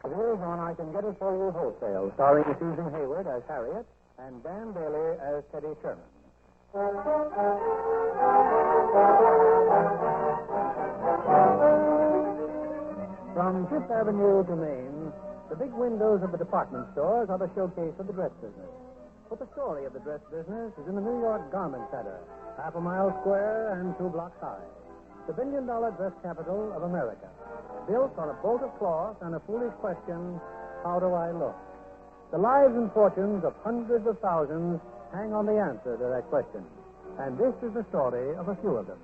It is on I Can Get It For You Wholesale, starring Susan Hayward as Harriet and Dan Dailey as Teddy Sherman. From Fifth Avenue to Main, the big windows of the department stores are the showcase of the dress business. But the story of the dress business is in the New York Garment Center, half a mile square and 2 blocks high. The billion-dollar dress capital of America, built on a bolt of cloth and a foolish question, how do I look? The lives and fortunes of hundreds of thousands hang on the answer to that question. And this is the story of a few of them.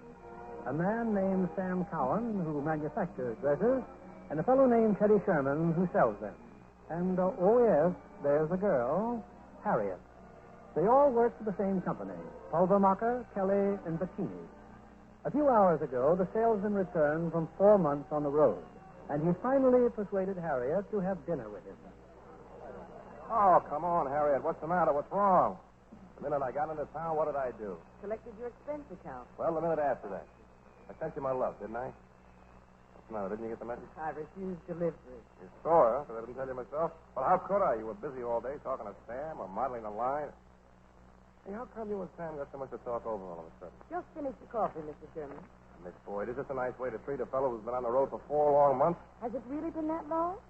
A man named Sam Cowan, who manufactures dresses, and a fellow named Teddy Sherman, who sells them. And, oh yes, there's a girl, Harriet. They all work for the same company, Pulvermacher, Kelly, and Bettini. A few hours ago, the salesman returned from 4 months on the road, and he finally persuaded Harriet to have dinner with him. Oh, come on, Harriet. What's the matter? What's wrong? The minute I got into town, what did I do? Collected your expense account. Well, the minute after that. I sent you my love, didn't I? What's the matter? Didn't you get the message? I refused delivery. You saw her, because I didn't tell you myself. Well, how could I? You were busy all day talking to Sam or modeling a line. Hey, how come you and Sam got so much to talk over all of a sudden? Just finished the coffee, Mr. Sherman. Miss Boyd, is this a nice way to treat a fellow who's been on the road for 4 long months? Has it really been that long?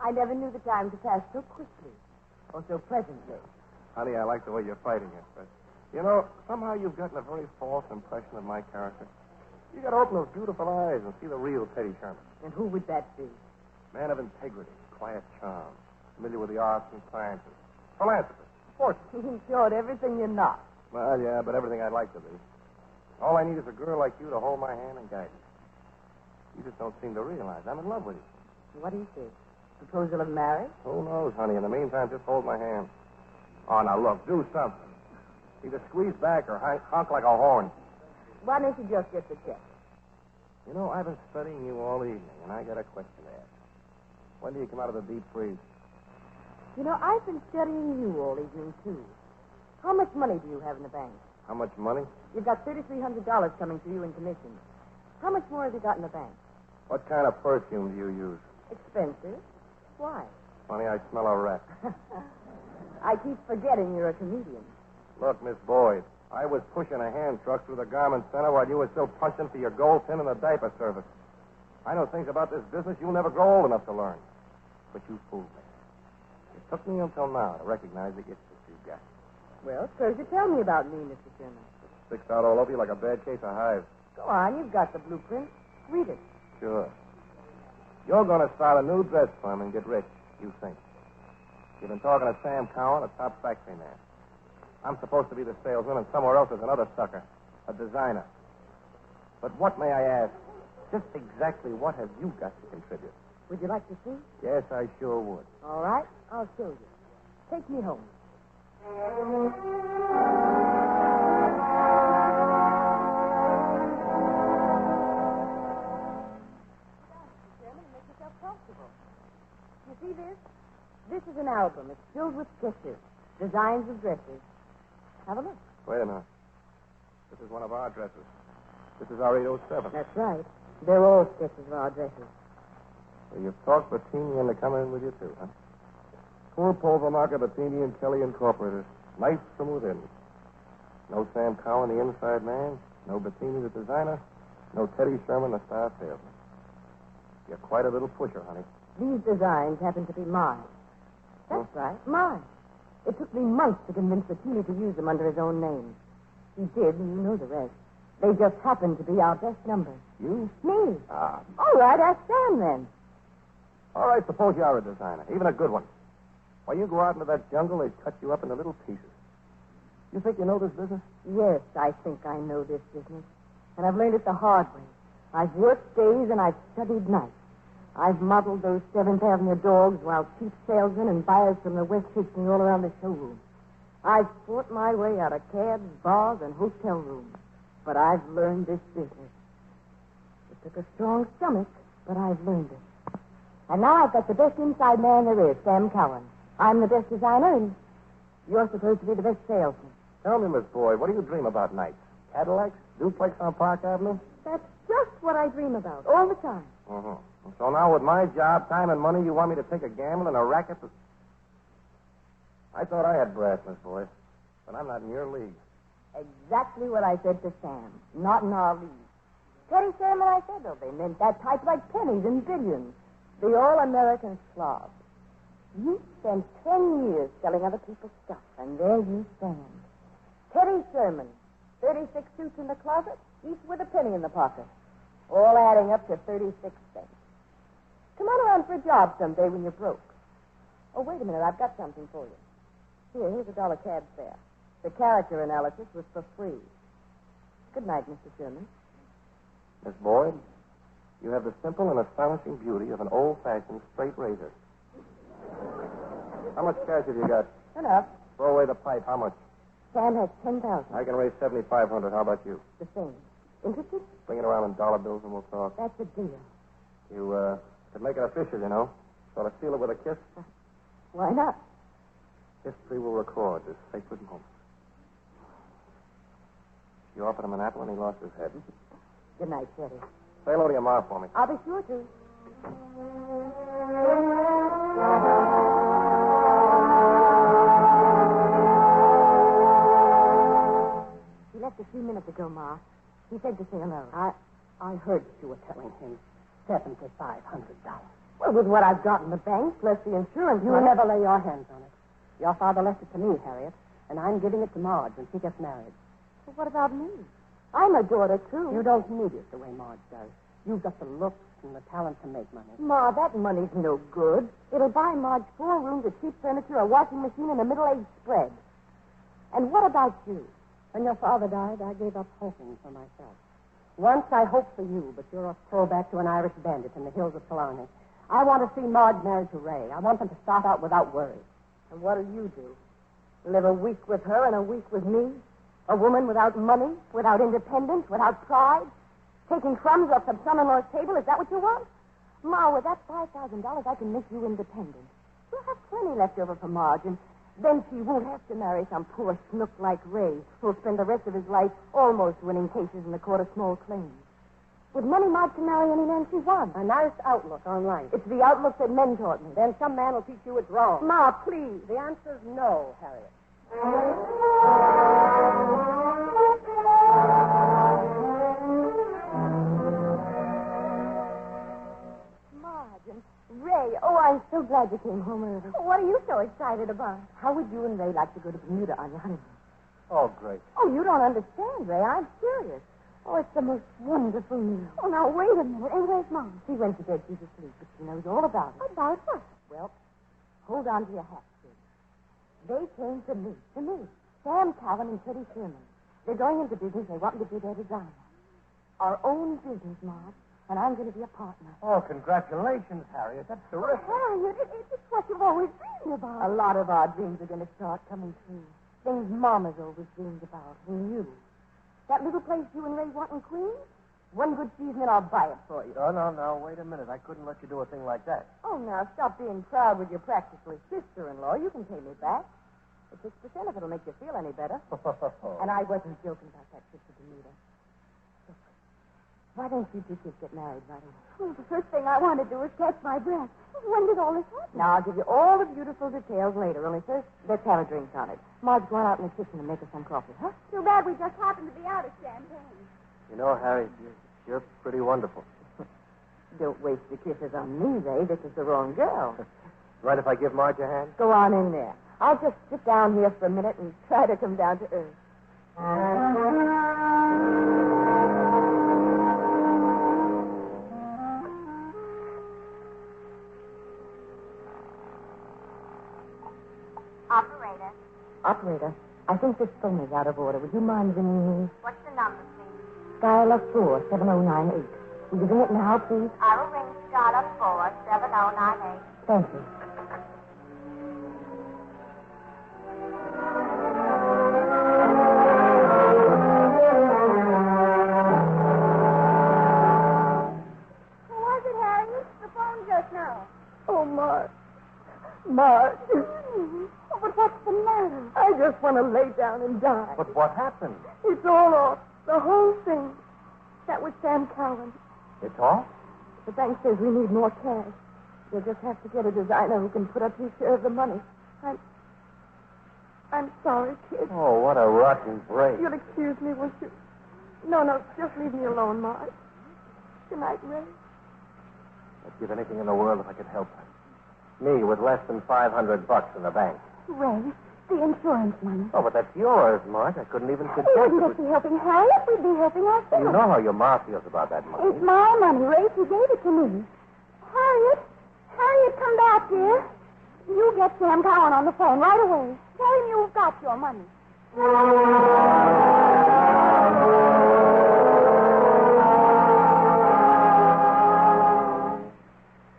I never knew the time to pass so quickly. Or so pleasantly. Honey, I like the way you're fighting it, but... You know, somehow you've gotten a very false impression of my character. You got to open those beautiful eyes and see the real Teddy Sherman. And who would that be? Man of integrity, quiet charm, familiar with the arts and sciences, philanthropist, sportsman. In short, everything you're not. Well, yeah, but everything I'd like to be. All I need is a girl like you to hold my hand and guide me. You just don't seem to realize I'm in love with you. What do you think? Proposal of marriage? Who knows, honey? In the meantime, just hold my hand. Oh, now, look, do something. Either squeeze back or honk like a horn. Why don't you just get the check? You know, I've been studying you all evening, and I got a question to ask. When do you come out of the deep freeze? You know, I've been studying you all evening, too. How much money do you have in the bank? How much money? You've got $3,300 coming to you in commissions. How much more have you got in the bank? What kind of perfume do you use? Expensive. Why? Funny, I smell a rat. I keep forgetting you're a comedian. Look, Miss Boyd, I was pushing a hand truck through the garment center while you were still punching for your gold pin in the diaper service. I know things about this business you'll never grow old enough to learn. But you fooled me. It took me until now to recognize the itch that you've got. Well, suppose you tell me about me, Mr. Sherman. It sticks out all over you like a bad case of hives. Go on, you've got the blueprint. Read it. Sure. You're going to start a new dress firm and get rich, you think. You've been talking to Sam Cowan, a top factory man. I'm supposed to be the salesman, and somewhere else is another sucker, a designer. But what, may I ask, just exactly what have you got to contribute? Would you like to see? Yes, I sure would. All right, I'll show you. Take me home. Make yourself comfortable. You see this? This is an album. It's filled with sketches, designs of dresses. Have a look. Wait a minute. This is one of our dresses. This is our 807. That's right. They're all sketches of our dresses. So you've talked Bettini into coming in with you, too, huh? Poor Pulvermacher, Bettini, and Kelly Incorporated. Nice from within. No Sam Cowan, the inside man. No Bettini, the designer. No Teddy Sherman, the star salesman. You're quite a little pusher, honey. These designs happen to be mine. That's right, mine. It took me months to convince Bettini to use them under his own name. He did, and you know the rest. They just happened to be our best numbers. You? Me. Ah. All right, ask Sam then. All right, suppose you are a designer, even a good one. While you go out into that jungle, they cut you up into little pieces. You think you know this business? Yes, I think I know this business. And I've learned it the hard way. I've worked days and I've studied nights. I've modeled those Seventh Avenue dogs while cheap salesmen and buyers from the West chased me all around the showroom. I've fought my way out of cabs, bars, and hotel rooms. But I've learned this business. It took a strong stomach, but I've learned it. And now I've got the best inside man there is, Sam Cowan. I'm the best designer, and you're supposed to be the best salesman. Tell me, Miss Boyd, what do you dream about nights? Cadillacs? Duplex on Park Avenue? That's just what I dream about all the time. Uh-huh. So now with my job, time, and money, you want me to take a gamble and a racket? I thought I had brass, Miss Boyd, but I'm not in your league. Exactly what I said to Sam. Not in our league. Teddy Sherman, I said, though, they meant that type like pennies and billions. The all-American slob. You spent 10 years selling other people's stuff, and there you stand. Teddy Sherman, 36 suits in the closet, each with a penny in the pocket. All adding up to 36 cents. Come on around for a job someday when you're broke. Oh, wait a minute, I've got something for you. Here's $1 cab fare. The character analysis was for free. Good night, Mr. Sherman. Miss Boyd, you have the simple and astonishing beauty of an old-fashioned straight razor. How much cash have you got? Enough. Throw away the pipe. How much? Sam has 10,000. I can raise 7,500. How about you? The same. Interested? Bring it around in dollar bills and we'll talk. That's a deal. You could make it official, you know. Sort of seal it with a kiss. Why not? History will record this sacred moment. You offered him an apple and he lost his head. Good night, Teddy. Say hello to your ma for me. I'll be sure to. He left a few minutes ago, Ma. He said to say hello. I heard you were telling him $7,500. Well, with what I've got in the bank, plus the insurance You money... never lay your hands on it. Your father left it to me, Harriet, and I'm giving it to Marge when she gets married. Well, what about me? I'm a daughter, too. You don't need it the way Marge does. You've got the looks and the talent to make money. Ma, that money's no good. It'll buy Marge 4 rooms, a cheap furniture, a washing machine, and a middle-aged spread. And what about you? When your father died, I gave up hoping for myself. Once I hoped for you, but you're a throwback to an Irish bandit in the hills of Killarney. I want to see Marge married to Ray. I want them to start out without worry. And what'll you do? Live a week with her and a week with me? A woman without money, without independence, without pride? Taking crumbs off some son-in-law's table? Is that what you want? Ma, with that $5,000, I can make you independent. You'll have plenty left over for Marge, and then she won't have to marry some poor snook like Ray, who'll spend the rest of his life almost winning cases in the court of small claims. With money, Marge can marry any man she wants. A nice outlook on life. It's the outlook that men taught me. Then some man will teach you it's wrong. Ma, please. The answer's no, Harriet. Marge and Ray, oh, I'm so glad you came home early. What are you so excited about? How would you and Ray like to go to Bermuda on your honeymoon? Oh, great. Oh, you don't understand, Ray. I'm serious. Oh, it's the most wonderful news. Oh, now, wait a minute. Hey, where's Mom? She went to bed. She's asleep, but she knows all about it. About what? Well, hold on to your hat, kid. They came to me. Sam Calvin and Teddy Sherman. They're going into business. They want me to be their designer. Our own business, Marge. And I'm going to be a partner. Oh, congratulations, Harriet. That's terrific. Harriet, it's what you've always dreamed about. A lot of our dreams are going to start coming true. Things Mama's always dreamed about, and you. That little place you and Ray want in Queens? One good season and I'll buy it for you. No. Wait a minute. I couldn't let you do a thing like that. Oh, now, stop being proud with your practically sister-in-law. You can pay me back. The 6% if it'll make you feel any better. And I wasn't joking about that trip to Bermuda. Look, why don't you two kids get married right away? Oh, the first thing I want to do is catch my breath. When did all this happen? Now, I'll give you all the beautiful details later. Only first, let's have a drink on it. Marge, go on out in the kitchen and make us some coffee, huh? Too bad we just happened to be out of champagne. You know, Harriet, you're pretty wonderful. Don't waste your kisses on me, Ray. This is the wrong girl. Right if I give Marge a hand? Go on in there. I'll just sit down here for a minute and try to come down to earth. Operator, I think this phone is out of order. Would you mind ringing me? What's the number, please? Dial 47098. Will you ring it now, please? I will ring Scarlet 47098. Thank you. Who was it, Harriet? The phone just now. Oh, Marge. Marge. Oh, but what's the matter? I just want to lay down and die. But what happened? It's all off. The whole thing. That was Sam Calvin. It's all? The bank says we need more cash. We'll just have to get a designer who can put up his share of the money. I'm sorry, kid. Oh, what a rotten break. You'll excuse me, won't you? No, just leave me alone, Marge. Good night, Ray. I'd give anything in the world if I could help her. Me with less than $500 in the bank. Ray, the insurance money. Oh, but that's yours, Marge. I couldn't even We suggest wouldn't it. just be helping Harriet. We'd be helping ourselves. You know how your ma feels about that money. It's my money, Ray. She gave it to me. Harriet, come back, dear. You get Sam Cowan on the phone right away. Tell him you've got your money.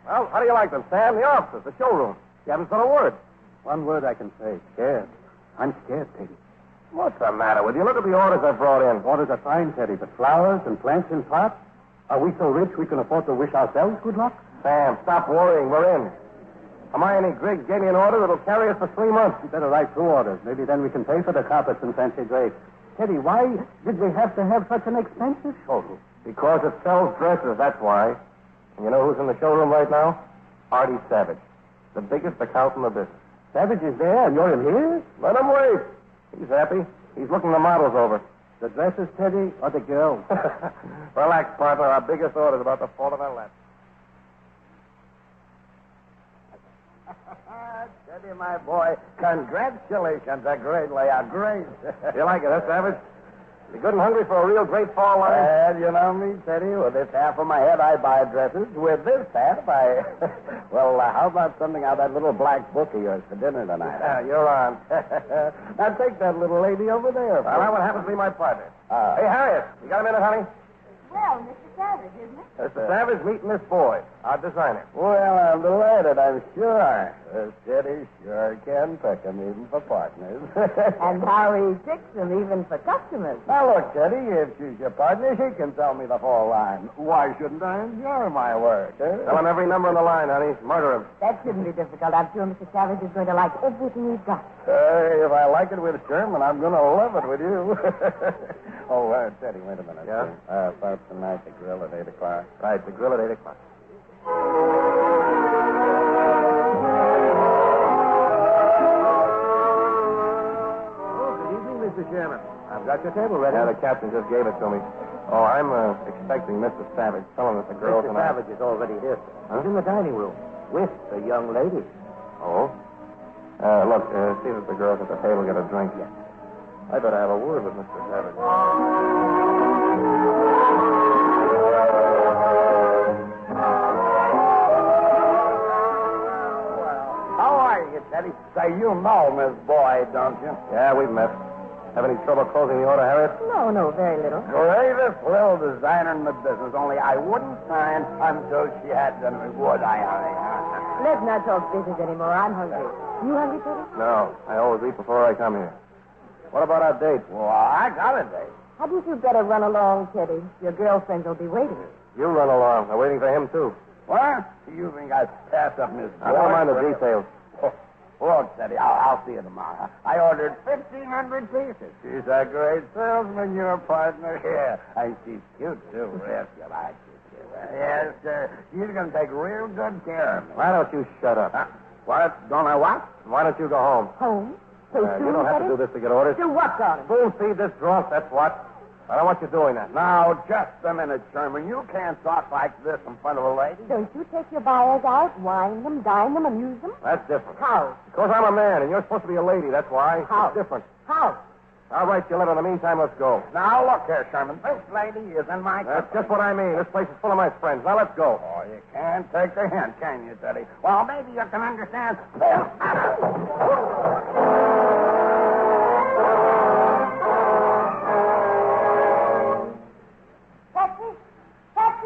Well, how do you like them, Sam? The offices, the showroom. You haven't said a word. One word I can say. Scared. I'm scared, Teddy. What's the matter with you? Look at the orders I brought in. Orders are fine, Teddy, but flowers and plants in pots? Are we so rich we can afford to wish ourselves good luck? Sam, stop worrying. We're in. Hermione Griggs gave me an order that'll carry us for 3 months. You better write 2 orders. Maybe then we can pay for the carpets and fancy drapes. Teddy, why did we have to have such an expensive showroom? Because it sells dresses, that's why. And you know who's in the showroom right now? Artie Savage, the biggest account in the business. Savage is there, and you're in here? Let him wait. He's happy. He's looking the models over. The dresses, Teddy, or the girls? Relax, partner. Our biggest order's about to fall in our lap. Teddy, my boy, congratulations. A great layout. Great. You like it, huh, Savage? You good and hungry for a real great fall line? And you know me, Teddy. With this half of my head, I buy dresses. With this half, I... Well, how about something out of that little black book of yours for dinner tonight? You're on. Now, take that little lady over there. Well, that one happens to be my partner. Hey, Harriet, you got a minute, honey? Well, Mr. Savage, isn't it? Mr. Savage meeting Miss Boyd, our designer. Well, I'm delighted, I'm sure. Teddy sure can pick 'em, even for partners. And how he picks them even for customers. Now, look, Teddy, if she's your partner, she can tell me the full line. Why shouldn't I enjoy my work? Tell him every number on the line, honey. Murder him. That shouldn't be difficult. I'm sure Mr. Savage is going to like everything he's got. If I like it with Sherman, I'm going to love it with you. Teddy, wait a minute. Yeah? About tonight, the grill at 8 o'clock. Right, the grill at 8 o'clock. Good evening, Mr. Sherman. I've got your table ready. Yeah, the captain just gave it to me. Oh, I'm expecting Mr. Savage. Tell him that the girl Mr. tonight. Savage is already here. Huh? He's in the dining room with the young lady. Oh? Look, see that the girls at the table get a drink. Yes. I better have a word with Mr. Savage. How are you, Teddy? Say, you know Miss Boyd, don't you? Yeah, we've met. Have any trouble closing the order, Harriet? No, very little. Greatest little designer in the business, only I wouldn't sign until she had done it. Would I, honey? Let's not talk business anymore. I'm hungry. You hungry, Teddy? No, I always eat before I come here. What about our date? Well, I got a date. Hadn't you better run along, Teddy? Your girlfriends will be waiting. You run along. I'm waiting for him, too. What? You think I passed up Miss Boyd? I don't mind the details. Look, Teddy, I'll see you tomorrow. I ordered 1,500 pieces. She's a great salesman, your partner. Yeah, and she's cute, too, if you like it. Yes, sir. She's going to take real good care of me. Why don't you shut up? What? Don't I what? Why don't you go home? Home? So soon, You don't have Teddy? to do this to get orders. Do what, darling? Spoon feed this drunk, that's what. I don't want you doing that. Now, just a minute, Sherman. You can't talk like this in front of a lady. Don't you take your buyers out, wine them, dine them, amuse them? That's different. How? Because I'm a man and you're supposed to be a lady, that's why. How? It's different. How? I'll write you a letter. In the meantime, let's go. Now, look here, Sherman. This lady is in my That's company. just what I mean. This place is full of my friends. Now, let's go. Oh, you can't take the hint, can you, Teddy? Well, maybe you can understand.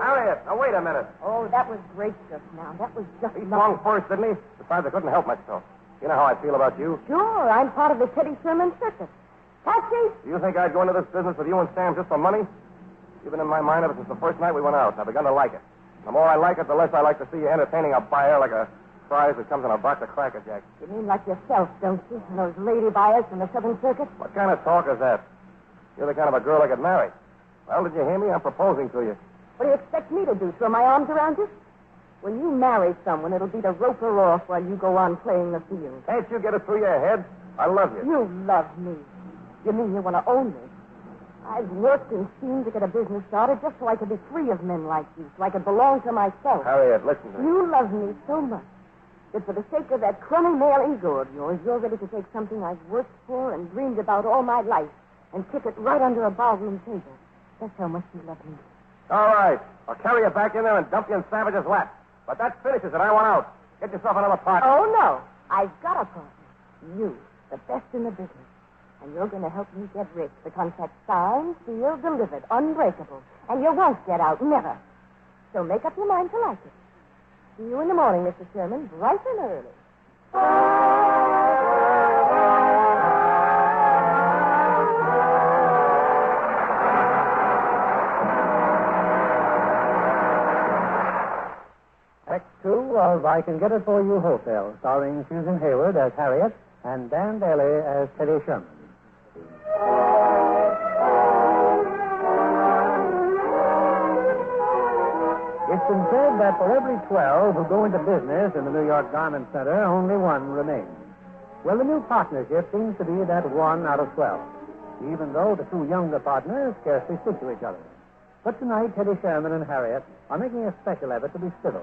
Harriet, now wait a minute. Oh, that was great just now. That was just He lovely. swung first, didn't he? Besides, I couldn't help myself. You know how I feel about you. Sure, I'm part of the Teddy Sherman circus. Taxi? Do you think I'd go into this business with you and Sam just for money? You've been in my mind ever since the first night we went out. I've begun to like it. The more I like it, the less I like to see you entertaining a buyer like a prize that comes in a box of Cracker Jacks. You mean like yourself, don't you? And those lady buyers from the Southern Circuit? What kind of talk is that? You're the kind of a girl I could marry. Well, did you hear me? I'm proposing to you. What do you expect me to do, throw my arms around you? When you marry someone, it'll be to rope her off while you go on playing the field. Can't you get it through your head? I love you. You love me. You mean you want to own me? I've worked and schemed to get a business started just so I could be free of men like you, so I could belong to myself. Harriet, listen to me. You love me so much that for the sake of that crummy male ego of yours, you're ready to take something I've worked for and dreamed about all my life and kick it right under a ballroom table. That's how much you love me. All right. I'll carry you back in there and dump you in Savage's lap. But that finishes it. I want out. Get yourself another partner. Oh, no. I've got a partner. You, the best in the business. And you're going to help me get rich. The contract signed, sealed, delivered, unbreakable. And you won't get out, never. So make up your mind to like it. See you in the morning, Mr. Sherman, bright and early. Act 2 of I Can Get It For You Wholesale, starring Susan Hayward as Harriet and Dan Dailey as Teddy Sherman. It's been said that for every 12 who go into business in the New York Garment Center, only one remains. Well, the new partnership seems to be that 1 out of 12, even though the two younger partners scarcely stick to each other. But tonight, Teddy Sherman and Harriet are making a special effort to be civil.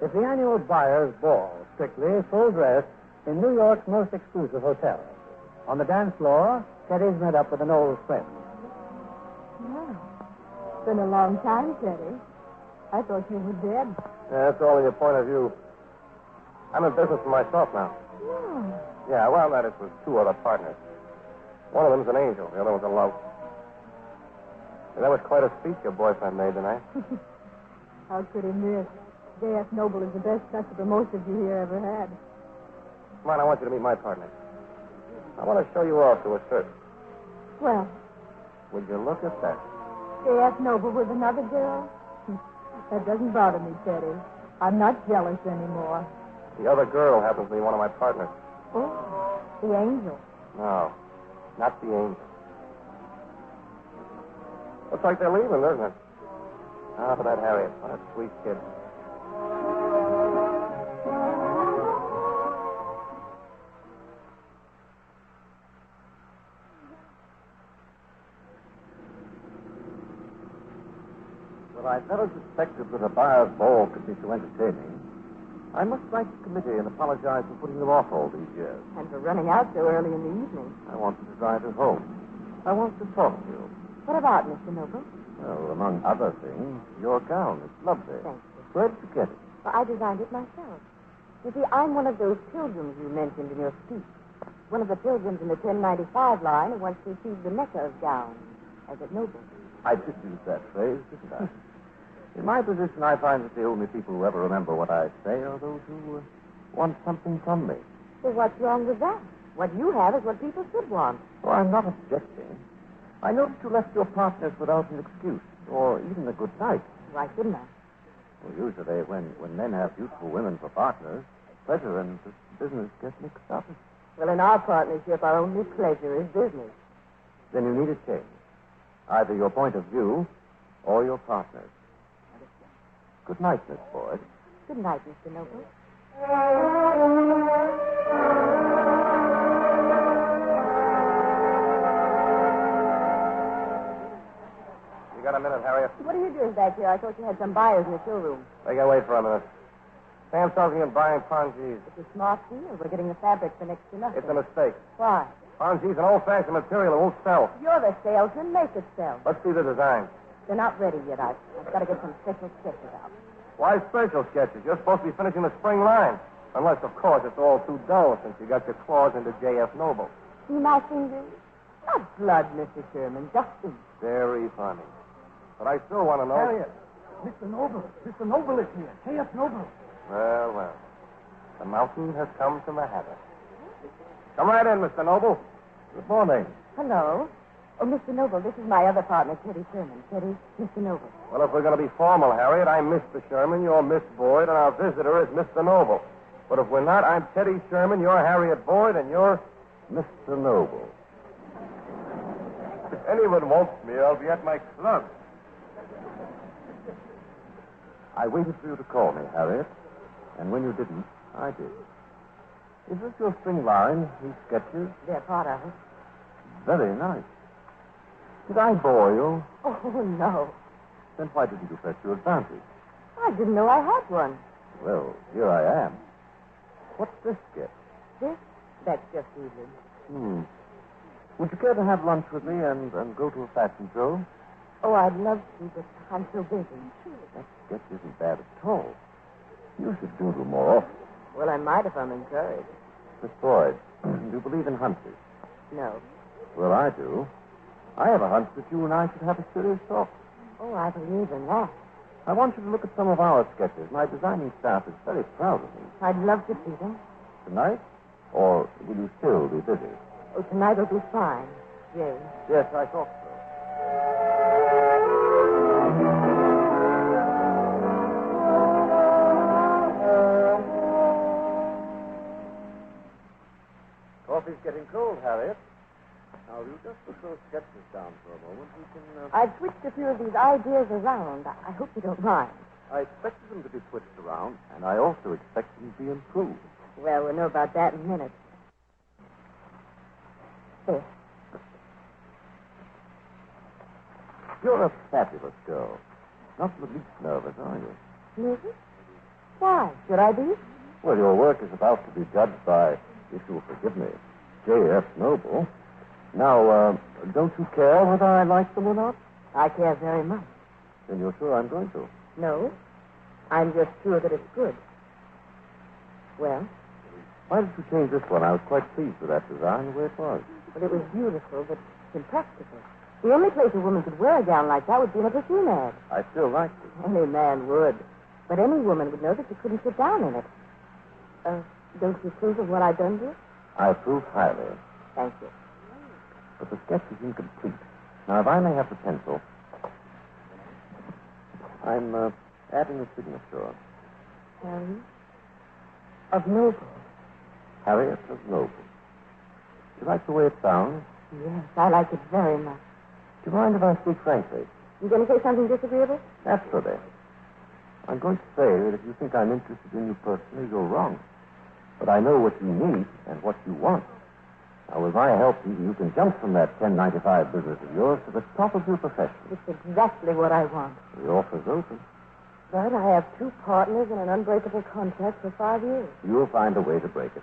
It's the annual Buyers' Ball, strictly full dress, in New York's most exclusive hotel. On the dance floor, Teddy's met up with an old friend. Wow. It's been a long time, Teddy. I thought you were dead. Yeah, that's all in your point of view. I'm in business for myself now. Oh. Yeah, well, that is with 2 other partners. One of them's an angel. The other one's a lout. And that was quite a speech your boyfriend made tonight. How could he miss? J.F. Noble is the best customer most of you here ever had. Come on, I want you to meet my partner. I want to show you off to a search. Well, Would you look at that? J.F. Noble with another girl? That doesn't bother me, Teddy. I'm not jealous anymore. The other girl happens to be one of my partners. Oh, the angel. No, not the angel. Looks like they're leaving, doesn't it? Ah, for that Harriet. What a sweet kid. Well, I've never suspected that a buyer's ball could be so entertaining. I must write the committee and apologize for putting them off all these years. And for running out so early in the evening. I wanted to drive you home. I want to talk to you. What about, Mr. Noble? Well, among other things, your gown is lovely. Thank you. Where did you get it? Well, I designed it myself. You see, I'm one of those pilgrims you mentioned in your speech. One of the pilgrims in the 1095 line who wants to receive the Mecca of gowns, as at Noble. I did use that phrase, didn't I? In my position, I find that the only people who ever remember what I say are those who want something from me. Well, what's wrong with that? What you have is what people should want. Oh, I'm not objecting. I noticed you left your partners without an excuse, or even a good night. Why shouldn't I? Well, usually when men have beautiful women for partners, pleasure and business get mixed up. Well, in our partnership, our only pleasure is business. Then you need a change. Either your point of view or your partners. Good night, Miss Boyd. Good night, Mr. Noble. You got a minute, Harriet? What are you doing back here? I thought you had some buyers in the showroom. They can wait for a minute. Sam tells me I'm buying Pongees. It's a smart deal. We're getting the fabric for next to nothing. It's a mistake. Why? Pongees an old-fashioned material that won't sell. You're the salesman. Make it sell. Let's see the design. They're not ready yet. I've got to get some special sketches out. Why special sketches? You're supposed to be finishing the spring line. Unless, of course, it's all too dull since you got your claws into J.F. Noble. See my fingers? Not blood, Mr. Sherman. Just ink. Very funny. But I still want to know... Harriet, Mr. Noble. Mr. Noble is here. J.F. Noble. Well, well. The mountain has come to Manhattan. Come right in, Mr. Noble. Good morning. Hello. Oh, Mr. Noble, this is my other partner, Teddy Sherman. Teddy, Mr. Noble. Well, if we're going to be formal, Harriet, I'm Mr. Sherman, you're Miss Boyd, and our visitor is Mr. Noble. But if we're not, I'm Teddy Sherman, you're Harriet Boyd, and you're... Mr. Noble. If anyone wants me, I'll be at my club. I waited for you to call me, Harriet. And when you didn't, I did. Is this your string line, these sketches? They're part of it. Very nice. Did I bore you? Oh, no. Then why didn't you press your advantage? I didn't know I had one. Well, here I am. What's this sketch? This? That's just easy. Would you care to have lunch with me and go to a fashion show? Oh, I'd love to, but I'm so busy. That sketch isn't bad at all. You should doodle more often. Well, I might if I'm encouraged. Miss Boyd, do you believe in hunches? No. Well, I do. I have a hunch that you and I should have a serious talk. Oh, I believe in that. I want you to look at some of our sketches. My designing staff is very proud of them. I'd love to see them. Tonight? Or will you still be busy? Oh, tonight will be fine. Jane. Yes, I thought so. Coffee's getting cold, Harriet. Now, you just put those sketches down for a moment. We can... I've switched a few of these ideas around. I hope you don't mind. I expected them to be switched around, and I also expect them to be improved. Well, we'll know about that in a minute. There. You're a fabulous girl. Not the least nervous, are you? Nervous? Why? Should I be? Well, your work is about to be judged by, if you'll forgive me, J.F. Noble. Now, don't you care whether I like them or not? I care very much. Then you're sure I'm going to? No. I'm just sure that it's good. Well? Why did you change this one? I was quite pleased with that design, the way it was. But it was beautiful, but impractical. The only place a woman could wear a gown like that would be in a perfume ad. I still liked it. Any man would. But any woman would know that you couldn't sit down in it. Don't you approve of what I've done to it? I approve highly. Thank you. But the sketch is incomplete. Now, if I may have the pencil. I'm adding a signature. Harriet? Of Noble. Harriet of Noble. Do you like the way it sounds? Yes, I like it very much. Do you mind if I speak frankly? You going to say something disagreeable? Naturally. I'm going to say that if you think I'm interested in you personally, you're wrong. But I know what you need and what you want. Now, with my help, you can jump from that 1095 business of yours to the top of your profession. It's exactly what I want. The offer's open. But I have 2 partners and an unbreakable contract for 5 years. You'll find a way to break it.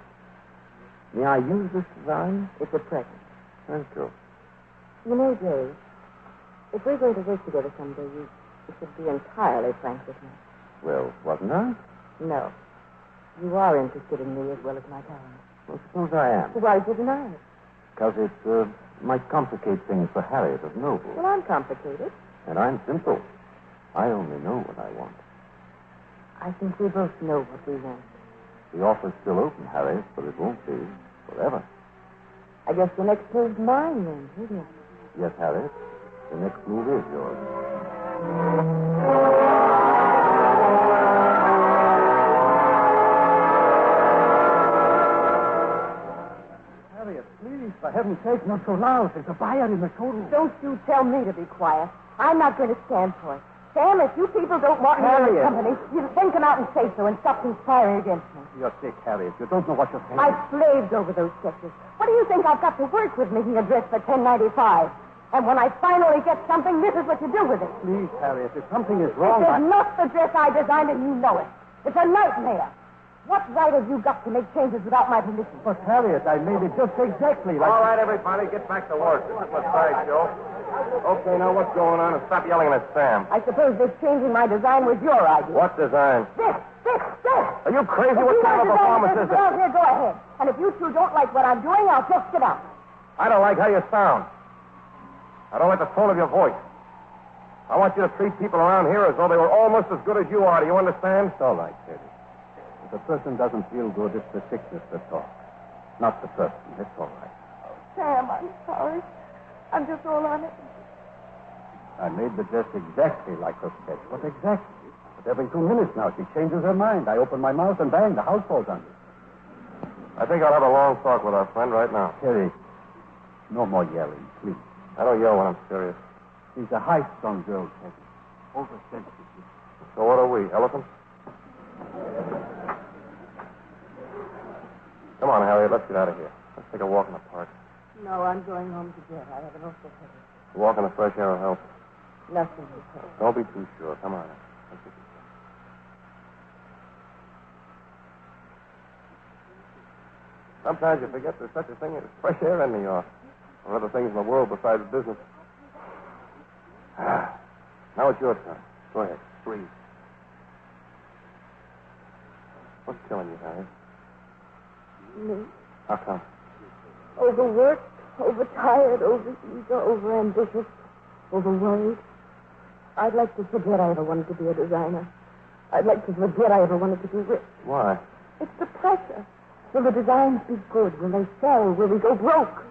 May I use this design? It's a present. Thank you. You know, Jay, if we're going to work together someday, you should be entirely frank with me. Well, wasn't I? No. You are interested in me as well as my talent. Well, suppose I am. Why didn't I? Because it might complicate things for Harriet of Noble. Well, I'm complicated. And I'm simple. I only know what I want. I think we both know what we want. The offer's still open, Harriet, but it won't be forever. I guess the next move's mine, then, isn't it? Yes, Harriet. The next move is yours. Harriet, please, for heaven's sake, not so loud. There's a buyer in the showroom. Don't you tell me to be quiet. I'm not going to stand for it. Sam, if you people don't want me in Harriet. the company, you then come out and say so and stop conspiring against me. You're sick, Harriet. You don't know what you're saying. I've slaved over those sketches. What do you think I've got to work with making a dress for $10.95? And when I finally get something, this is what you do with it. Please, Harriet, if something is wrong, This is not the dress I designed, and you know it. It's a nightmare. What right have you got to make changes without my permission? But, Harriet, I made it just exactly like... All right, everybody, get back to work. This is my sideshow. Okay, now what's going on? And stop yelling at Sam. I suppose this changing my design was your idea. What design? This. Are you crazy? What kind of a performance is Well, this? here, go ahead. And if you two don't like what I'm doing, I'll just sit down. I don't like how you sound. I don't like the tone of your voice. I want you to treat people around here as though they were almost as good as you are. Do you understand? It's all right, Teddy. If a person doesn't feel good, it's the sickness that talks. Not the person. It's all right. Sam, I'm sorry. I'm just all on it. I made the dress exactly like her sketch. But exactly. But every 2 minutes now, she changes her mind. I open my mouth and bang, the house falls on me. I think I'll have a long talk with our friend right now. Terry, no more yelling, please. I don't yell when I'm serious. She's a high-strung girl, Teddy. Oversensitive. So what are we, elephants? Come on, Harriet, let's get out of here. Let's take a walk in the park. No, I'm going home to bed. I have an awful headache. A walk in the fresh air will help. Nothing will help. Don't be too sure. Come on. Let's get this. Sometimes you forget there's such a thing as fresh air in New York. Or other things in the world besides business. Now it's your turn. Go ahead. Breathe. What's killing you, Harriet? Me? How come? Overworked, overtired, over-eager, over-ambitious, over-worried. I'd like to forget I ever wanted to be a designer. I'd like to forget I ever wanted to be rich. Why? It's the pressure. Will the designs be good? Will they sell? Will we go broke?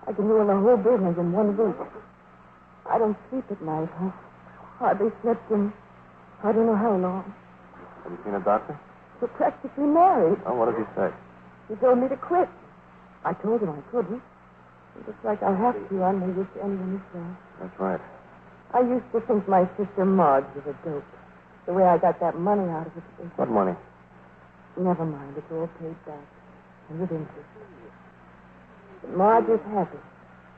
I can ruin the whole business in 1 week. I don't sleep at night. I hardly slept in I don't know how long. Have you seen a doctor? We're practically married. Oh, what did he say? He told me to quit. I told him I couldn't. It looks like I'll have to. I may wish anyone is there. That's right. I used to think my sister Marge was a dope. The way I got that money out of it. What money? Never mind. It's all paid back. And with interest. But Marge is happy.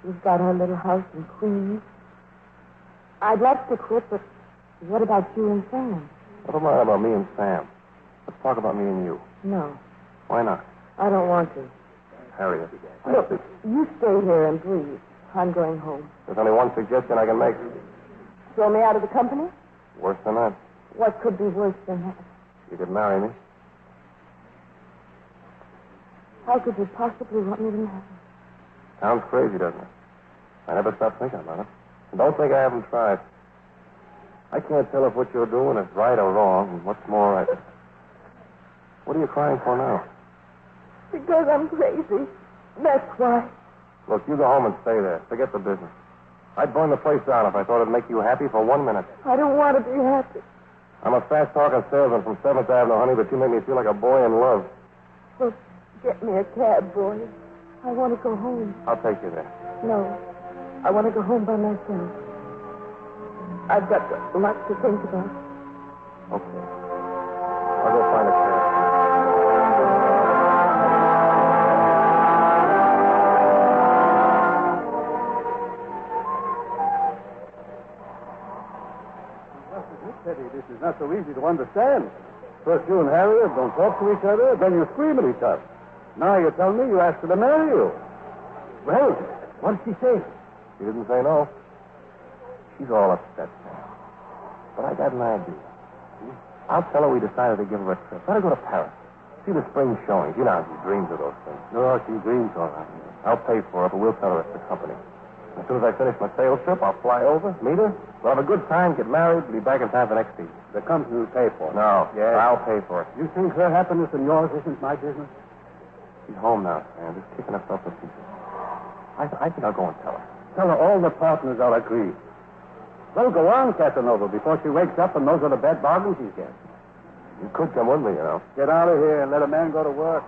She's got her little house in Queens. I'd like to quit, but what about you and Sam? What about me and Sam? Let's talk about me and you. No. Why not? I don't want to. Harriet. Look, you stay here and breathe. I'm going home. There's only one suggestion I can make. Throw me out of the company? Worse than that. What could be worse than that? You could marry me. How could you possibly want me to marry? Sounds crazy, doesn't it? I never stop thinking about it. And don't think I haven't tried. I can't tell if what you're doing is right or wrong, and what's more, What are you crying for now? Because I'm crazy. That's why. Look, you go home and stay there. Forget the business. I'd burn the place down if I thought it'd make you happy for 1 minute. I don't want to be happy. I'm a fast-talking salesman from 7th Avenue, honey, but you make me feel like a boy in love. Well, get me a cab, boy. I want to go home. I'll take you there. No. I want to go home by myself. I've got a lot to think about. Okay. I'll go find a cab. Teddy, this is not so easy to understand. First you and Harriet don't talk to each other, then you scream at each other. Now you're telling me you asked her to marry you. Well, what did she say? She didn't say no. She's all upset. But I got an idea. I'll tell her we decided to give her a trip. Let her go to Paris. See the spring showings. You know how she dreams of those things. No, she dreams all right. I'll pay for it, but we'll tell her it's the company. As soon as I finish my sales trip, I'll fly over, meet her. We'll have a good time, get married, and be back in time for next season. The company will pay for it. No. Yes. I'll pay for it. You think her happiness and yours isn't my business? She's home now, Sam. Just kicking herself to pieces. I think I'll go and tell her. Tell her all the partners are agreed. Well, go on, Casanova, before she wakes up and knows what a bad bargain she's getting. You could come with me, you know. Get out of here and let a man go to work.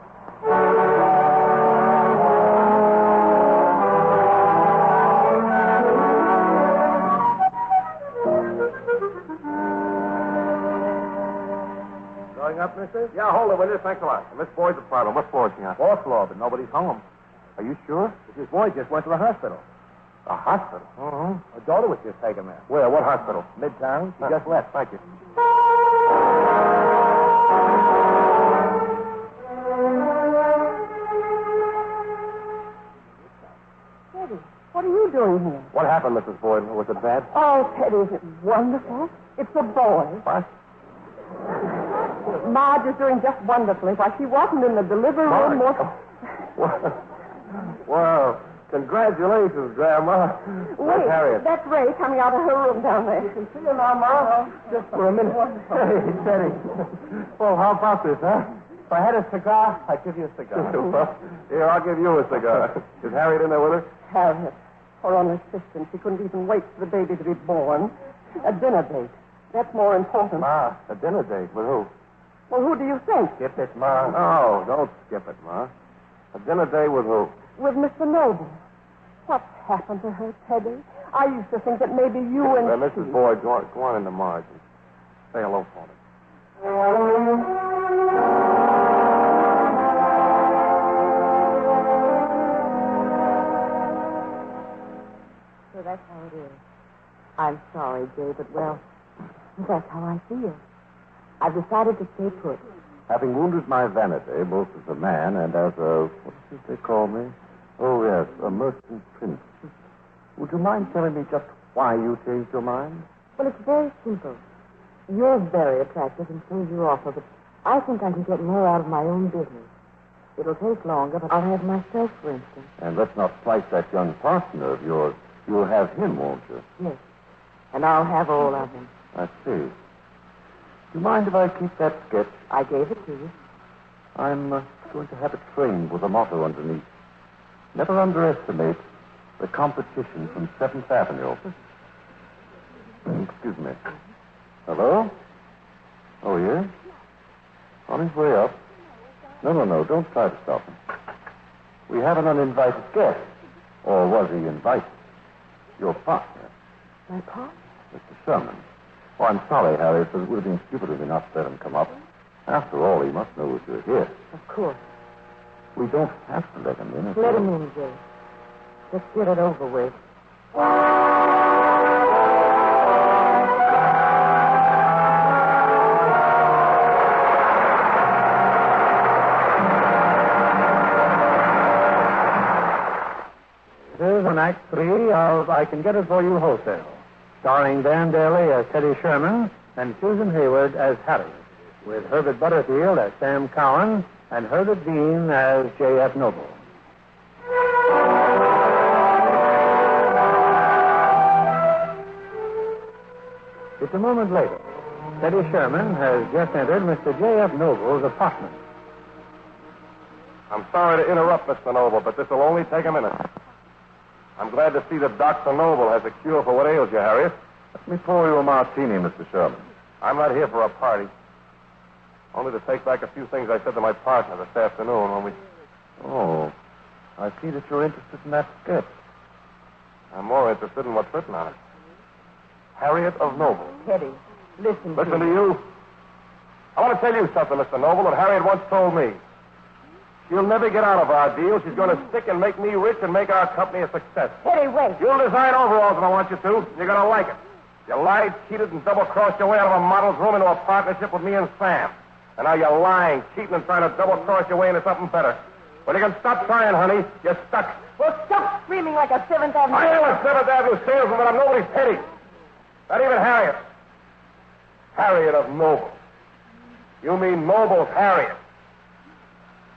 Going up, mister? Yeah, hold it, will you? Thanks a lot. Miss Boyd's apartment. What floor is she on? 4th floor, but nobody's home. Are you sure? Mrs. Boyd just went to the hospital. A hospital? Uh-huh. Her daughter was just taken there. Where? What hospital? Midtown. She just left. Thank you. Teddy, what are you doing here? What happened, Mrs. Boyd? Was it bad? Oh, Teddy, is it wonderful? It's a boy. What? Marge is doing just wonderfully. Why, she wasn't in the delivery room more... Well, congratulations, Grandma. Where's Harriet? That's Ray coming out of her room down there. You can see her now, Ma. Just for a minute. Hey, Teddy. Well, how about this, huh? If I had a cigar, I'd give you a cigar. Well, here, I'll give you a cigar. Is Harriet in there with her? Harriet, her only assistant. She couldn't even wait for the baby to be born. A dinner date. That's more important. Ma, a dinner date with who? Well, who do you think? Skip it, Ma. No, don't skip it, Ma. A dinner date with who? With Mr. Noble. What's happened to her, Teddy? I used to think that maybe you and... Mrs. Boyd, go on into Marge. say hello for me. So that's how it is. I'm sorry, Jay, but, well, that's how I feel. I've decided to stay put. Having wounded my vanity, both as a man and as a, what did they call me? Oh, yes, a merchant prince. Would you mind telling me just why you changed your mind? Well, it's very simple. You're very attractive and so is your offer, but I think I can get more out of my own business. It'll take longer, but I'll have myself, for instance. And let's not slight that young partner of yours. You'll have him, won't you? Yes. And I'll have all of him. I see. Do you mind if I keep that sketch? I gave it to you. I'm going to have it framed with a motto underneath. Never underestimate the competition from 7th Avenue. Excuse me. Hello? Oh, yeah? On his way up. No, don't try to stop him. We have an uninvited guest. Or was he invited? Your partner. My partner? Mr. Sherman. Oh, I'm sorry, Harriet, but it would have been stupid of me not to let him come up. After all, he must know that you're here. Of course. We don't have to let him in. Let him in, Jay. Let's get it over with. This is an Act 3 of I Can Get It For You Wholesale, starring Dan Dailey as Teddy Sherman and Susan Hayward as Harriet, with Herbert Butterfield as Sam Cowan and Herbert Dean as J.F. Noble. It's a moment later. Teddy Sherman has just entered Mr. J.F. Noble's apartment. I'm sorry to interrupt, Mr. Noble, but this will only take a minute. I'm glad to see that Dr. Noble has a cure for what ails you, Harriet. Let me pour you a martini, Mr. Sherman. I'm not here for a party. Only to take back a few things I said to my partner this afternoon when we... Oh, I see that you're interested in that sketch. I'm more interested in what's written on it. Harriet of Noble. Teddy, listen to you. I want to tell you something, Mr. Noble, that Harriet once told me. She'll never get out of our deal. She's going to stick and make me rich and make our company a success. Teddy, wait. You'll design overalls if I want you to. You're going to like it. You lied, cheated, and double-crossed your way out of a model's room into a partnership with me and Sam. And now you're lying, cheating, and trying to double-cross your way into something better. Well, you can stop trying, honey. You're stuck. Well, stop screaming like a 7th Avenue... I am a 7th Avenue salesman, but I'm nobody's Teddy. Not even Harriet. Harriet of Noble. You mean Noble's Harriet.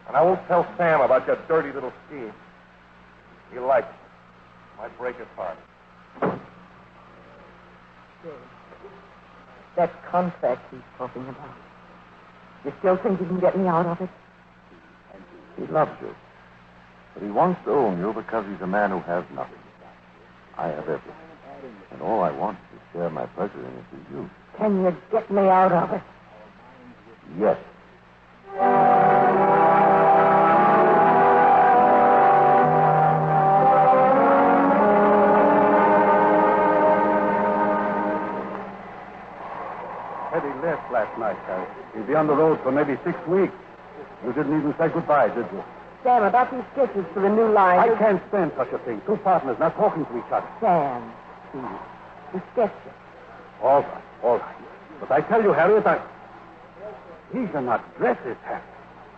And I won't tell Sam about your dirty little scheme. He likes it. Might break his heart. That contract he's talking about. You still think you can get me out of it? He loves you. But he wants to own you because he's a man who has nothing. I have everything. And all I want is to share my pleasure in it with you. Can you get me out of it? Yes. Teddy left last night, Harry. He'll be on the road for maybe 6 weeks. You didn't even say goodbye, did you? Sam, about these sketches for the new line... I can't stand such a thing. Two partners not talking to each other. Sam, please. The sketches. All right. But I tell you, Harriet, these are not dresses, Harriet.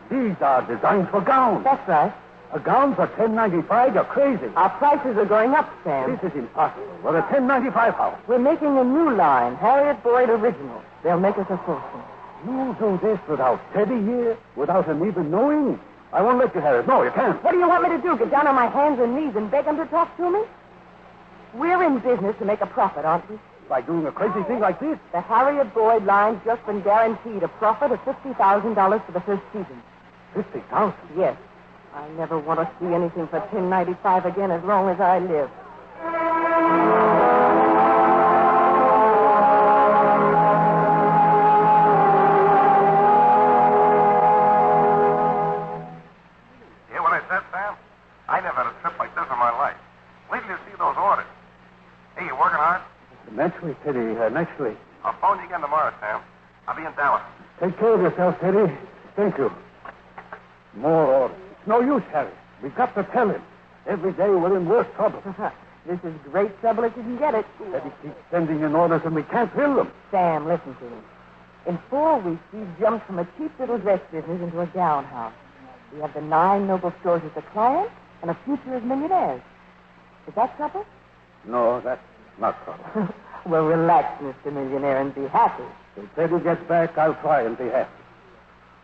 These are designed for gowns. That's right. A gown for $10.95? You're crazy. Our prices are going up, Sam. This is impossible. For a $10.95 house. We're making a new line, Harriet Boyd Original. They'll make us a fortune. You do this without Teddy here? Without him even knowing? I won't let you, Harriet. No, you can't. What do you want me to do? Get down on my hands and knees and beg him to talk to me? We're in business to make a profit, aren't we? By doing a crazy thing like this? The Harriet Boyd line's just been guaranteed a profit of $50,000 for the first season. 50,000? Yes. I never want to see anything for $10.95 again as long as I live. Hear what I said, Sam? I never had a trip like this in my life. Wait till you see those orders. Hey, you working hard? Naturally, Teddy, naturally. I'll phone you again tomorrow, Sam. be in Dallas. Take care of yourself, Teddy. Thank you. More orders. It's no use, Harry. We've got to tell him. Every day we're in worse trouble. This is great trouble if you can get it. Teddy keeps sending in orders and we can't fill them. Sam, listen to me. In 4 weeks, we've jumped from a cheap little dress business into a gown house. We have the 9 noble stores as a client and a future as millionaires. Is that trouble? No, that's not trouble. Well, relax, Mr. Millionaire, and be happy. When Teddy gets back, I'll try and be happy.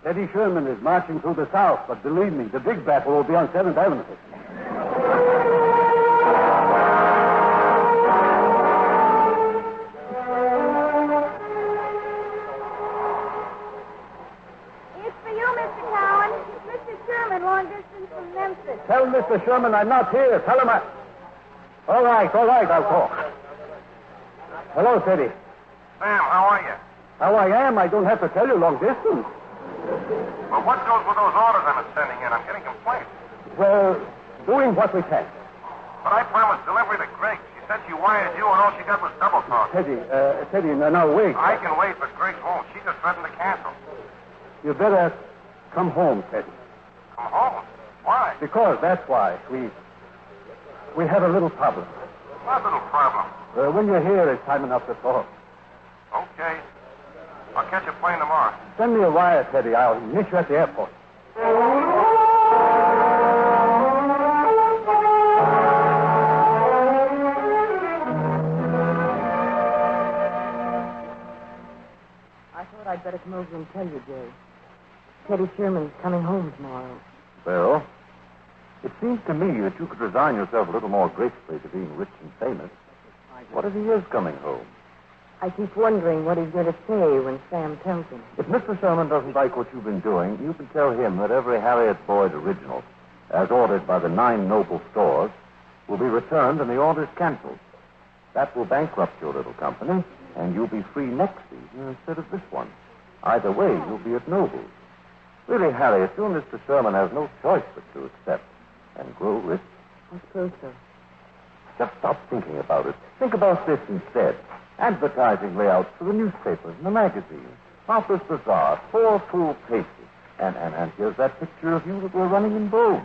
Teddy Sherman is marching through the South, but believe me, the big battle will be on 7th Avenue. It's for you, Mr. Cowan. Mr. Sherman, long distance from Memphis. Tell Mr. Sherman I'm not here. Tell him I... All right, I'll talk. Hello, Teddy. Sam, how are you? How I am, I don't have to tell you long distance. Well, what goes with those orders I'm sending in? I'm getting complaints. Well, doing what we can. But I promised delivery to Greg. She said she wired you, and all she got was double talk. Teddy, now wait. I can wait, but Greg won't. She just threatened to cancel. You better come home, Teddy. Come home? Why? Because that's why. We have a little problem. What little problem? When you're here, it's time enough to talk. Okay. I'll catch a plane tomorrow. Send me a wire, Teddy. I'll meet you at the airport. I thought I'd better come over and tell you, Jay. Teddy Sherman's coming home tomorrow. Well, it seems to me that you could resign yourself a little more gracefully to being rich and famous. What if he is coming home? I keep wondering what he's going to say when Sam tells him. If Mr. Sherman doesn't like what you've been doing, you can tell him that every Harriet Boyd original, as ordered by the 9 noble stores, will be returned and the orders canceled. That will bankrupt your little company, and you'll be free next season instead of this one. Either way, you'll be at Noble's. Really, Harriet, you and Mr. Sherman have no choice but to accept and grow rich. I suppose so. Just stop thinking about it. Think about this instead. Advertising layouts for the newspapers and the magazines. Office Bazaar, 4 full pages. And here's that picture of you that we're running in Vogue.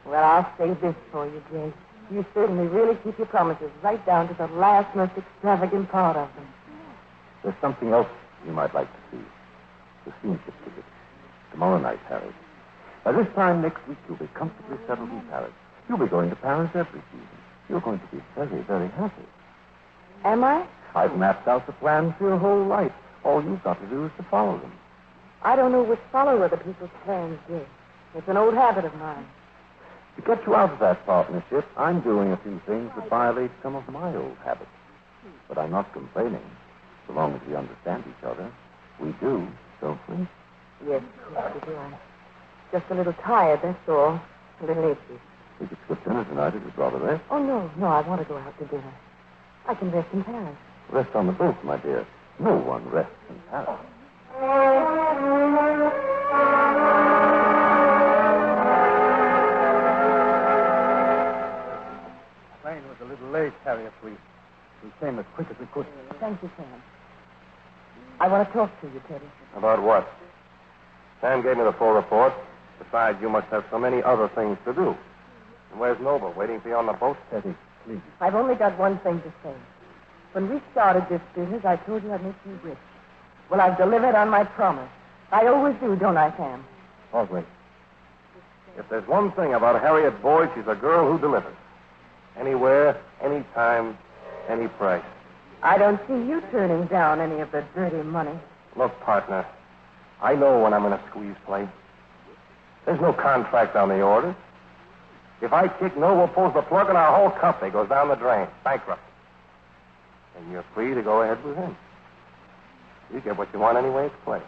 Well, I'll say this for you, Jay. You certainly really keep your promises right down to the last, most extravagant part of them. There's something else you might like to see. The steamship ticket. Tomorrow night, Harry. By this time next week, you'll be comfortably settled in Paris. You'll be going to Paris every season. You're going to be very, very happy. Am I? I've mapped out the plans for your whole life. All you've got to do is to follow them. I don't know which follow other people's plans, Jay. It's an old habit of mine. To get you out of that partnership, I'm doing a few things that violate some of my old habits. But I'm not complaining, so long as we understand each other. We do, don't we? Yes, of course we do. I'm just a little tired, that's all. A little itchy. We could skip dinner tonight if you'd rather rest. Oh, no, I want to go out to dinner. I can rest in Paris. Rest on the boat, my dear. No one rests in Paris. The plane was a little late, Harriet. We came as quick as we could. Thank you, Sam. I want to talk to you, Teddy. About what? Sam gave me the full report. Besides, you must have so many other things to do. And where's Noble? Waiting for you on the boat? Teddy, please. I've only got one thing to say. When we started this business, I told you I'd make you rich. Well, I've delivered on my promise. I always do, don't I, Sam? Always. If there's one thing about Harriet Boyd, she's a girl who delivers. Anywhere, anytime, any price. I don't see you turning down any of the dirty money. Look, partner, I know when I'm in a squeeze play. There's no contract on the order. If I kick Noble pulls the plug and our whole company goes down the drain, bankrupt. And you're free to go ahead with him. You get what you want anyway, it's play.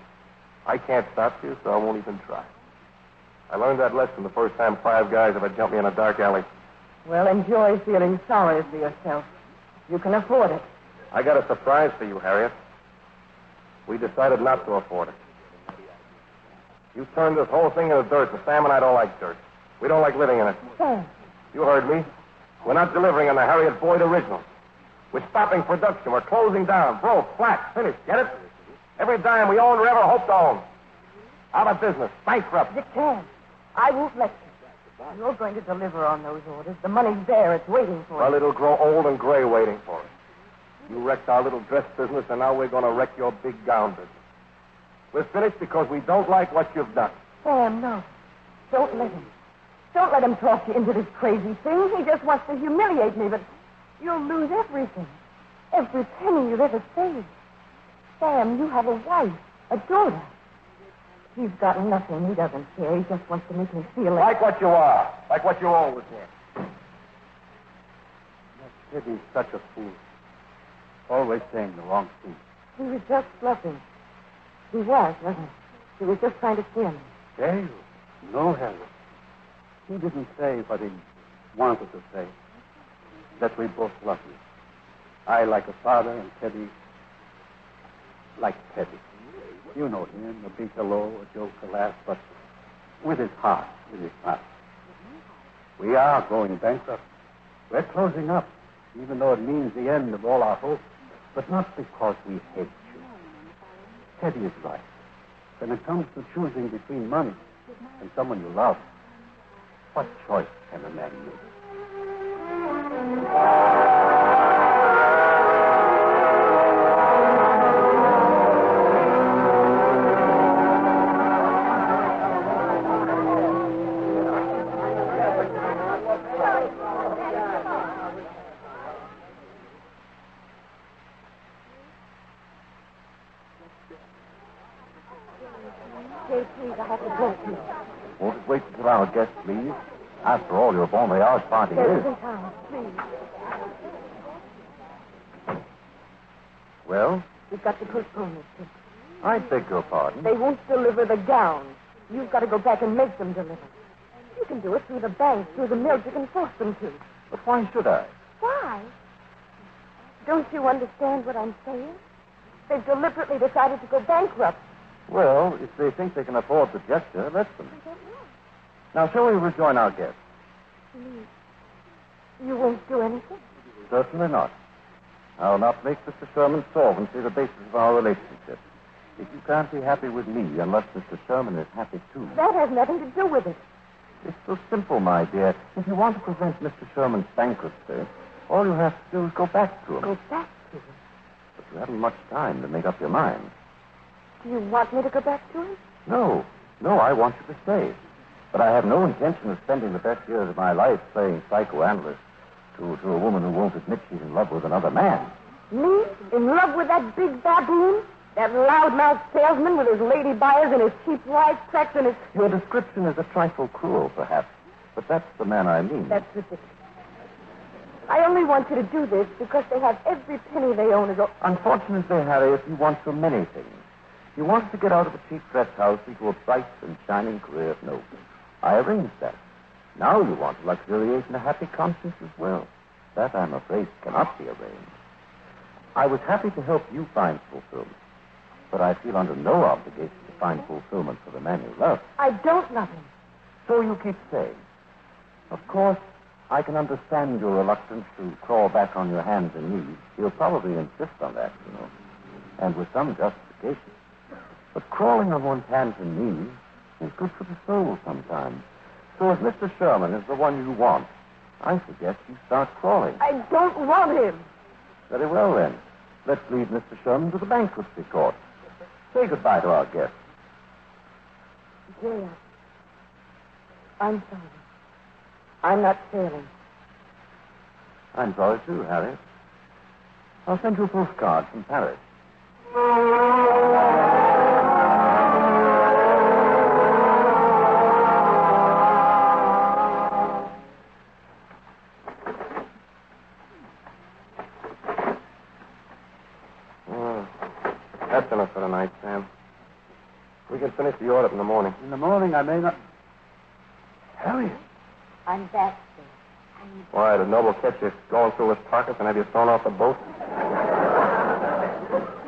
I can't stop you, so I won't even try. I learned that lesson the first time 5 guys ever jumped me in a dark alley. Well, enjoy feeling sorry for yourself. You can afford it. I got a surprise for you, Harriet. We decided not to afford it. You turned this whole thing into dirt, and Sam and I don't like dirt. We don't like living in it. Sam. You heard me. We're not delivering on the Harriet Boyd original. We're stopping production. We're closing down. Broke, flat, finished. Get it? Every dime we owned or ever hoped to own. Out of business. Bankrupt. You can't. I won't let you. You're going to deliver on those orders. The money's there. It's waiting for Well, you. it'll grow old and gray waiting for us. You wrecked our little dress business, and now we're going to wreck your big gown business. We're finished because we don't like what you've done. Sam, no. Don't let him. Don't let him talk you into this crazy thing. He just wants to humiliate me, but you'll lose everything. Every penny you've ever saved. Sam, you have a wife, a daughter. He's got nothing. He doesn't care. He just wants to make me feel Like what you are. Like what you always were. Teddy's such a fool. Always saying the wrong thing. He was just bluffing. He was, wasn't he? He was just trying to scare me. Scare you? No, Harriet. He didn't say what he wanted to say. That we both love you. I like a father, and Teddy like Teddy. You know him, a big hello, a joke, a laugh, but with his heart, with his heart. We are going bankrupt. We're closing up, even though it means the end of all our hopes, but not because we hate you. Teddy is right. When it comes to choosing between money and someone you love, what choice can a man make? Jay, please, I have to go to you. Won't it wait until our guest leaves? After all, your bon voyage party Stay is. in town, please. Well, We've got to postpone this trip. I beg your pardon. They won't deliver the gowns. You've got to go back and make them deliver. You can do it through the bank, through the mills. You can force them to. But why should I? Why? Don't you understand what I'm saying? They've deliberately decided to go bankrupt. Well, if they think they can afford the gesture, let them. Now, shall we rejoin our guests? You won't do anything? Certainly not. I'll not make Mr. Sherman's solvency the basis of our relationship. If you can't be happy with me unless Mr. Sherman is happy too. That has nothing to do with it. It's so simple, my dear. If you want to prevent Mr. Sherman's bankruptcy, all you have to do is go back to him. Go back to him? But you haven't much time to make up your mind. Do you want me to go back to him? No, I want you to stay. But I have no intention of spending the best years of my life playing psychoanalyst to a woman who won't admit she's in love with another man. Me? In love with that big baboon? That loudmouth salesman with his lady buyers and his cheap wisecracks and his... Your description is a trifle cruel, perhaps, but that's the man I mean. That's ridiculous. I only want you to do this because they have every penny they own as a... Unfortunately, Harriet, you want so many things. You want to get out of a cheap dress house into a bright and shining career. No, I arranged that. Now you want to luxuriate in a happy conscience as well. That, I'm afraid, cannot be arranged. I was happy to help you find fulfillment, but I feel under no obligation to find fulfillment for the man you love. I don't love him. So you keep saying. Of course, I can understand your reluctance to crawl back on your hands and knees. You'll probably insist on that, you know, and with some justification. But crawling on one's hands and knees is good for the soul sometimes. So if Mr. Sherman is the one you want, I suggest you start crawling. I don't want him. Very well, then. Let's leave Mr. Sherman to the bankruptcy court. Say goodbye to our guests. Jay, I'm sorry. I'm not sailing. I'm sorry, too, Harriet. I'll send you a postcard from Paris. That's enough for tonight, Sam. We can finish the audit in the morning. In the morning, I may not... Harriet. I'm back, sir. Why, did Noble catch you going through his pockets and have you thrown off the boat?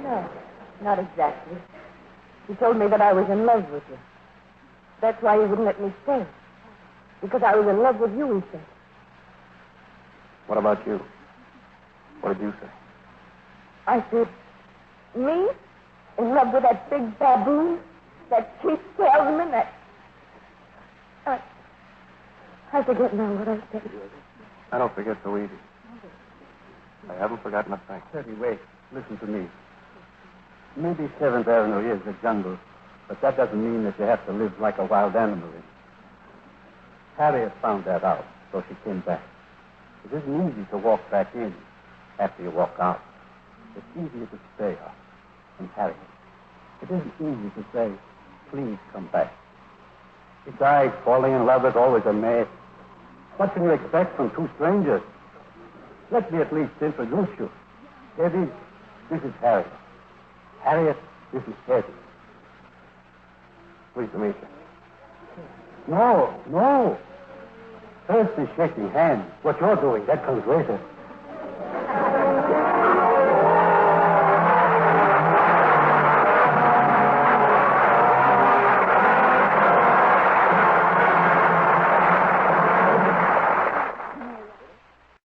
No, not exactly. He told me that I was in love with you. That's why he wouldn't let me stay. Because I was in love with you, he said. What about you? What did you say? I said, me? In love with that big baboon? That cheap salesman? I forget now what I said. I don't forget so easy. I haven't forgotten a thing. Teddy, wait. Listen to me. Maybe 7th Avenue is a jungle, but that doesn't mean that you have to live like a wild animal in it. Harriet found that out, so she came back. It isn't easy to walk back in after you walk out. It's easier to stay out. And Harriet, it isn't easy to say, please come back. Besides, falling in love is always a mess. What can you expect from two strangers? Let me at least introduce you. Teddy, this is Harriet. Harriet, this is Teddy. Pleased to meet you. No. First is shaking hands. What you're doing, that comes later.